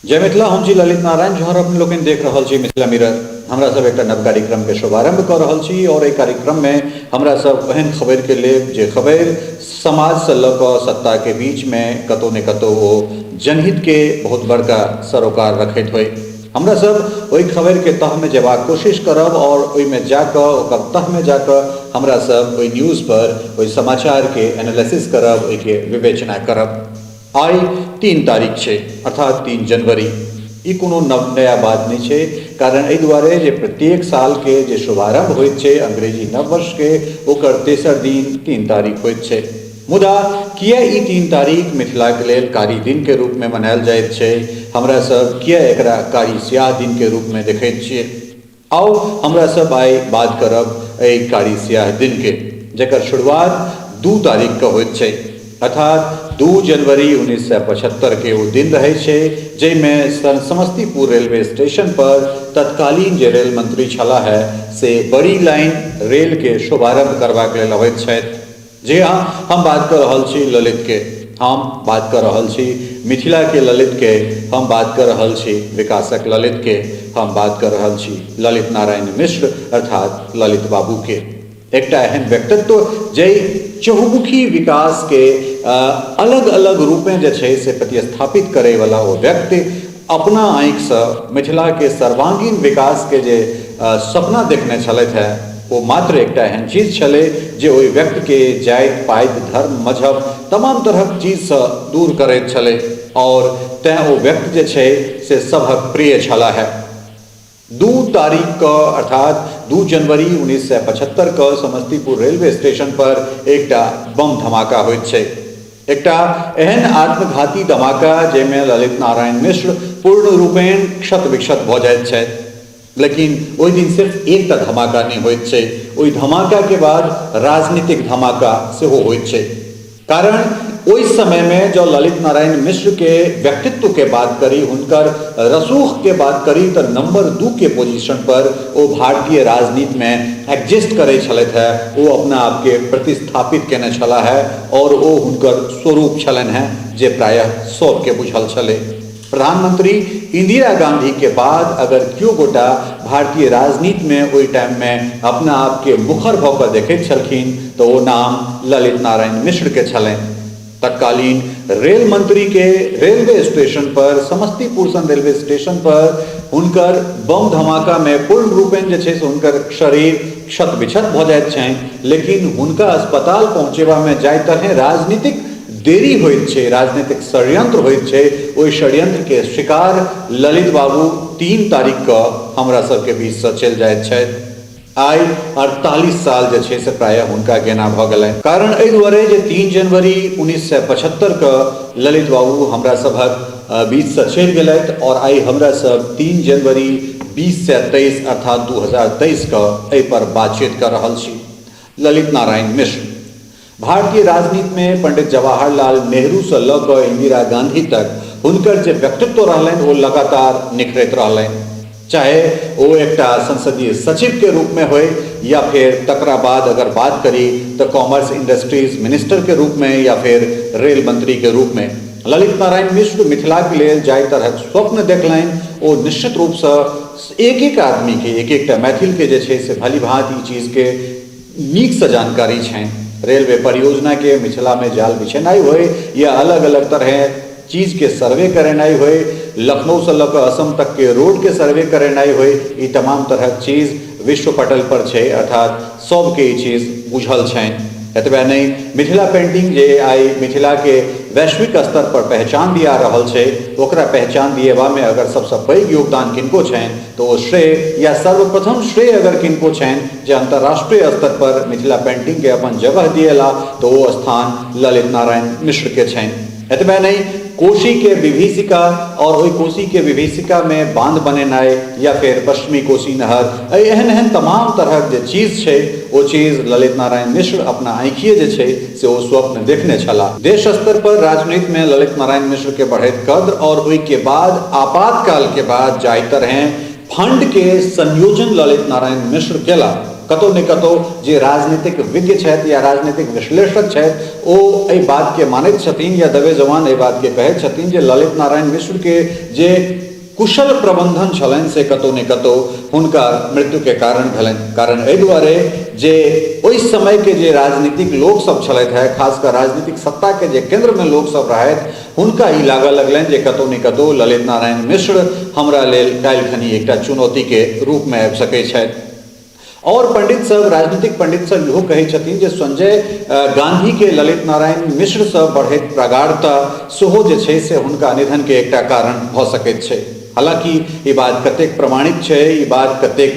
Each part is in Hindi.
जय मिथिला, हम छी ललित नारायण जौहर। अपने लोग देख रहा छी मिथिला मिरर। हमरा सब एक नव कार्यक्रम के शुभारंभ कर रहा छी और एक कार्यक्रम में हमरा सब एहन खबर के लेब जे खबर समाज से लऽ कऽ सत्ता के बीच में कतौ ने कतौ वो जनहित के बहुत बड़का सरोकार रखैत होय। हमरा सब ओई खबर के तह में जेबाक कोशिश करब और ओई में जाकर ओकर तह में जाकर हमरा सब ओई न्यूज पर ओई समाचार के एनालिसिस करब, ओई के विवेचना करब। आई 3 तारीख छे, अर्थात 3 जनवरी। ई कोनो नया बात नहीं छे, कारण एहि दुआरे जे प्रत्येक साल के जे शुभारंभ होइत छे अंग्रेजी नववर्ष के, ओकर तेसर दिन 3 तारीख होइत छे। मुदा किया ई 3 तारीख मिथिला के लेल कारी दिन के रूप में मनायल जाइत छे? हमरा सब किया एकरा कारी स्याह दिन के रूप में देखैत छियै? आओ हमरा सब आई बात करब एहि कारी स्याह दिन के, जेकर शुरुआत 2 तारीख के होइत छे, अर्थात 2 जनवरी 1975 के वो दिन रहे छे जैमें समस्तीपुर रेलवे स्टेशन पर तत्कालीन जे रेल मंत्री छला है से बड़ी लाइन रेल के शुभारंभ करबाक लेल अबैत छथि। जी हाँ, हम बात कर रहल छी ललित के, हम बात कर रहल छी मिथिला के ललित के, हम बात कर रहल छी विकासक ललित के, हम बात कर रहल छी ललित नारायण मिश्र अर्थात ललित बाबू के। एकटा एहन व्यक्तित्व जे चहुमुखी विकास के अलग अलग रूपें जे छे से प्रतिस्थापित करे वाला वो व्यक्ति अपना आँखि से मिथिला के सर्वांगीण विकास के जे सपना देखने छलथि है, वो मात्र एकटा एहन चीज छले जे ओहि व्यक्ति के जाति पाति धर्म मजहब तमाम तरह चीज से दूर करैत छले और तैं वो व्यक्ति जे छे से सबहक प्रिय छला है। 2 तारीख का अर्थात 2 जनवरी 1975 का समस्तीपुर रेलवे स्टेशन पर एकटा बम धमाका होइत छे। एकटा एहन आत्मघाती धमाका जैमें ललित नारायण मिश्र पूर्ण रूपेण क्षत विक्षत भ जाइत छथि। लेकिन ओहि दिन सिर्फ एकटा धमाका नहीं होइत छे, ओहि धमाका के बाद राजनीतिक धमाका सेहो होइत छे। कारण ओहि समय में जो ललित नारायण मिश्र के व्यक्तित्व के बात करी, हुनकर रसूख के बात करी, तो नंबर 2 के पोजीशन पर वो भारतीय राजनीति में एग्जिस्ट करे छलथि है, वो अपना आप के प्रतिस्थापित केने छला है और वो हुनकर स्वरूप छलन है जे प्रायः सबके बुझल छले। प्रधानमंत्री इंदिरा गांधी के बाद अगर क्यों गोटा भारतीय राजनीति में ओई टाइम में अपना आप के मुखर भऽ कऽ देखैत छलखिन तो वो नाम ललित नारायण मिश्र के छलें। तत्कालीन रेल मंत्री के रेलवे स्टेशन पर, समस्तीपुर सन रेलवे स्टेशन पर हुनकर बम धमाका में पूर्ण रूपेण जे छे से हुनकर शरीर क्षत विक्षत भऽ जाइत छनि, लेकिन हुनका अस्पताल पहुँचेबा में जाय तरहे राजनीतिक देरी होइत छे, राजनीतिक षड्यंत्र होइत छे। ओहि षड्यंत्र के शिकार ललित बाबू 3 तारीख का हमरा सबके बीच से चल जाइत छथि। आई 48 साल जे छे से प्रायः हुनका गेना भऽ गेलनि। कारण एहि दुआरे जे 3 जनवरी 1975 का ललित बाबू हमरा सभक बीच से चलि गेलथि और आई हमरा सब 3 जनवरी 20 से 23 अर्थात 2023 का एहि पर बातचीत कर रहल छी। ललित नारायण मिश्र भारतीय राजनीति में पंडित जवाहरलाल नेहरू से लऽ कऽ इंदिरा गांधी तक हुनकर जे व्यक्तित्व रहलनि वो लगातार निखरैत रहलनि। चाहे वो एकटा संसदीय सचिव के रूप में होय या फिर तकरा बाद अगर बात करी तो कॉमर्स इंडस्ट्रीज मिनिस्टर के रूप में या फिर रेल मंत्री के रूप में ललित नारायण मिश्र मिथिला के लिए जाय तरह स्वप्न देखलनि। वो निश्चित रूप से एक एक आदमी के एक एकटा मैथिल के जे छे से भली भांति चीज के नीक से जानकारी छनि। रेलवे परियोजना के मिथिला में जाल बिछेनाई होय या अलग अलग तरह चीज के सर्वे करेनाई होय, लखनऊ से लऽ असम तक के रोड के सर्वे करेनाई होय, ये तमाम तरह चीज विश्व पटल पर छे, अर्थात सबके ई चीज बुझल छनि। एतबे नहीं, मिथिला पेंटिंग जे आई मिथिला के वैश्विक स्तर पर पहचान दिया रहल छे, ओकरा पहचान दिएबा में अगर सबसे पैघ योगदान किनको छनि तो वो श्रेय या सर्वप्रथम श्रेय अगर किनको छनि जे अंतर्राष्ट्रीय स्तर पर मिथिला पेंटिंग के अपन जगह दिएला तो वो स्थान ललित नारायण मिश्र के छनि। एतबे नहीं, कोशी के विभीषिका और ओहि कोशी के विभीषिका में बांध बनेनाई या फिर पश्चिमी कोशी नहर, एहन एहन तमाम तरह जे चीज छे वो चीज ललित नारायण मिश्र अपना आँखिए जे छे से वो स्वप्न देखने छला। देश स्तर पर राजनीति में ललित नारायण मिश्र के बढ़ैत कद्र और ओहि के बाद आपातकाल के बाद जाय तरह फंड के संयोजन ललित नारायण मिश्र केला। कतौ ने कतौ जे राजनीतिक विज्ञ छथि या राजनीतिक विश्लेषक छथि ओ एहि बात के मानैत छथिन या दबे जवान एहि बात के कहैत छथिन जे ललित नारायण मिश्र के जे कुशल प्रबंधन छलनि से कतौ ने कतौ हुनका मृत्यु के कारण भेलनि। कारण एहि दुआरे जे ओहि समय के जे राजनीतिक लोक सब छलथि है, खासकर राजनीतिक सत्ता के जे केंद्र में लोक सब रहथि, हुनका ई लागऽ लगलनि जे कतौ ने कतौ ललित नारायण मिश्र हमरा लेल काल्हि खनी एकटा चुनौती के रूप में आबि सकै छथि। और पंडित सब, राजनीतिक पंडित सब इहो कहै छथिन जे संजय गांधी के ललित नारायण मिश्र से बढ़ैत प्रगाढ़ता सेहो जे छै से हुनका निधन के एकटा कारण भऽ सकैत छै। हालांकि ये बात कतेक प्रमाणिक है, ये बात कतेक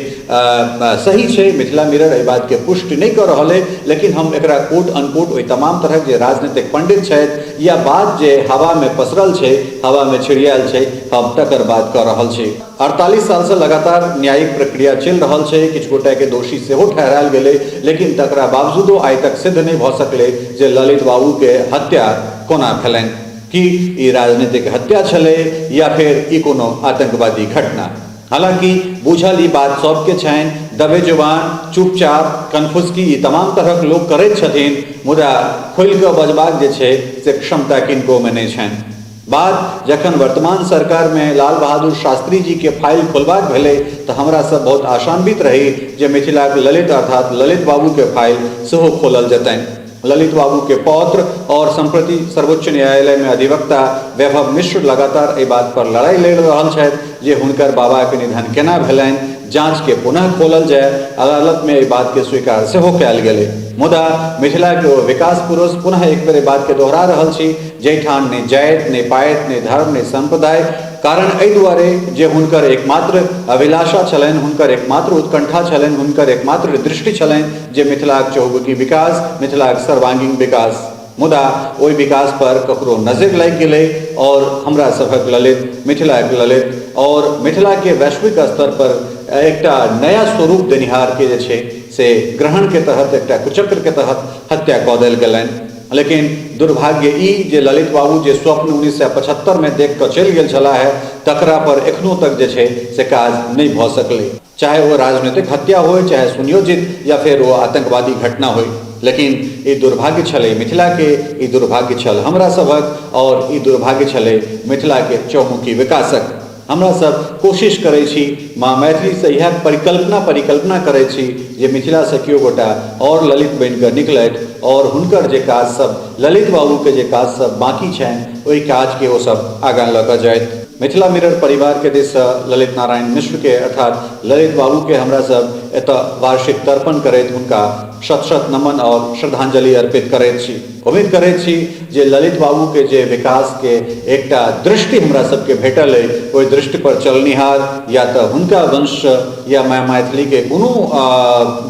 सही है, मिथिला मिरर एहि बात के पुष्टि नहीं कर रहा है, लेकिन हम एकरा कोट अनकोट ओहि तमाम तरह के राजनीतिक पंडित छथि या बात जे हवा में पसरल है, हवा में छिड़ियाल है, हम तकर बात कर रहा है। 48 साल से लगातार न्यायिक प्रक्रिया चल रहा है, किछु गोटा के दोषी सेहो ठहरायल गेलै, लेकिन तकरा बावजूदो आइ तक सिद्ध नहीं भऽ सकलै जे ललित बाबू के हत्या कोना भेलनि, कि ई राजनीतिक हत्या छलै या फिर ई कोनो आतंकवादी घटना। हालांकि बुझल ई बात सबके छनि, दबे जुबान चुपचाप कन्फुसकी ई तमाम तरहक लोक करैत छथिन, मुदा खोलि कऽ बजबाक जे छै से क्षमता किनको में नहि छनि। बात जखन वर्तमान सरकार में लाल बहादुर शास्त्री जी के फाइल खोलबाक भेलै तऽ हमरा सब बहुत आशान्वित रही जे मिथिलाक ललित अर्थात ललित बाबू के फाइल सेहो खोलल जेतनि। ललित बाबू के पौत्र और संप्रति सर्वोच्च न्यायालय में अधिवक्ता वैभव मिश्र लगातार एहि बात पर लड़ाई लड़ रहल छथि जे हुनकर बाबा के निधन केना भेलनि, जांच के पुनः खोलल जाए। अदालत में एहि बात के स्वीकार सेहो कयल गेलै, मुदा मिथिला के ओ विकास पुरुष पुनः एक बेर बात के दोहरा रहल छी जहिठाम ने जाति ने पायत ने धर्म ने संप्रदाय। कारण एहि दुआरे जे हुनकर एकमात्र अभिलाषा छलनि, हुनकर एकमात्र उत्कंठा छलनि, हुनकर एकमात्र दृष्टि छलनि जे मिथिलाक चहुमुखी विकास, मिथिलाक सर्वांगीण विकास। मुदा ओहि विकास पर ककरो नजर लागि गेलै और हमरा सभक ललित, मिथिलाक ललित और मिथिला के वैश्विक स्तर पर एकटा नया स्वरूप देनिहार के जे छै से ग्रहण के तहत, एकटा कुचक्र के तहत हत्या कऽ देल गेलनि। लेकिन दुर्भाग्य ई जे ललित बाबू जे स्वप्न 1975 में देख कऽ चलि गेल छलाह है, तकरा पर एखनो तक जे छै से काज नहीं भऽ सकलै। चाहे वो राजनीतिक हत्या हो, चाहे सुनियोजित या फिर वो आतंकवादी घटना हो, लेकिन ई दुर्भाग्य छलै मिथिला के, ई दुर्भाग्य छल हमरा सभक और ई दुर्भाग्य छलै मिथिला के चहुमुखी विकासक। हमरा सब कोशिश करै छी माँ मैथिली से यह परिकल्पना करै छी जे मिथिला से केओ गोटा और ललित बनि कऽ निकलथि और हुनकर जे काज सब, ललित बाबू के जे काज सब बाकी छनि, ओहि काज के ओ सब आगाँ लऽ कऽ जाथि। मिथिला मिरर परिवार के दिस ललित नारायण मिश्र के अर्थात ललित बाबू के हमरा सब एतऽ वार्षिक तर्पण करैत हुनका शत शत नमन और श्रद्धांजलि अर्पित करैत छी। उम्मीद करैत छी जे ललित बाबू के जे विकास के एकटा दृष्टि हमरा सबके भेटल है, ओहि दृष्टि पर चलनिहार या तऽ हुनका वंश या माय मैथिली के कोनो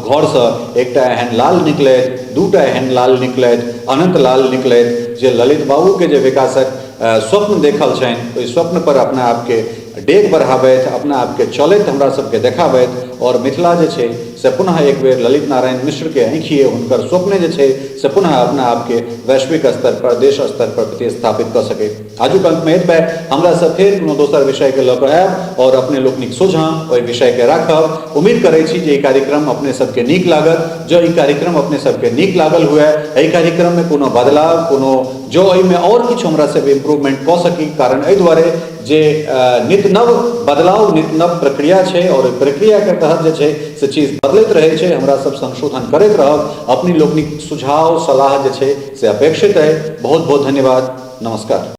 घर से एकटा एहन लाल निकलैत, दूटा एहन लाल निकलैत, अनंत लाल निकलैत जे ललित बाबू के जे विकासक स्वप्न देखल छनि, ओहि स्वप्न पर अपना आपके डेग बढ़ाबैत, अपना आपके चलैत हमरा सबके देखाबैत और मिथिला जे छै से पुनः एक बेर ललित नारायण मिश्र के आँखिए हुनकर स्वप्न जे छै से पुनः अपना आपके वैश्विक स्तर पर, देश स्तर पर प्रतिस्थापित कर सके। आजुक अंक में एतबे, हमरा सब फेर कोनो दोसर विषय के लऽ कऽ आयब और अपने लोकनिक सोझाँ ओहि विषय के राखब। उम्मीद करै छी जे ई कार्यक्रम अपने सबके नीक लागत। जो ई कार्यक्रम अपने सबके नीक लागल हुए, एहि कार्यक्रम में कोनो बदलाव, कोनो जो एहिमे और किछु हमरा सब इम्प्रूवमेंट कऽ सकी, कारण एहि दुआरे जे नित नव बदलाव, नित नव प्रक्रिया छै और प्रक्रिया के तहत जे छै से चीज बदलैत रहै छै। हमरा सब संशोधन करैत रहब। अपनी लोकनिक सुझाव सलाह जे छै से अपेक्षित है। बहुत बहुत धन्यवाद। नमस्कार।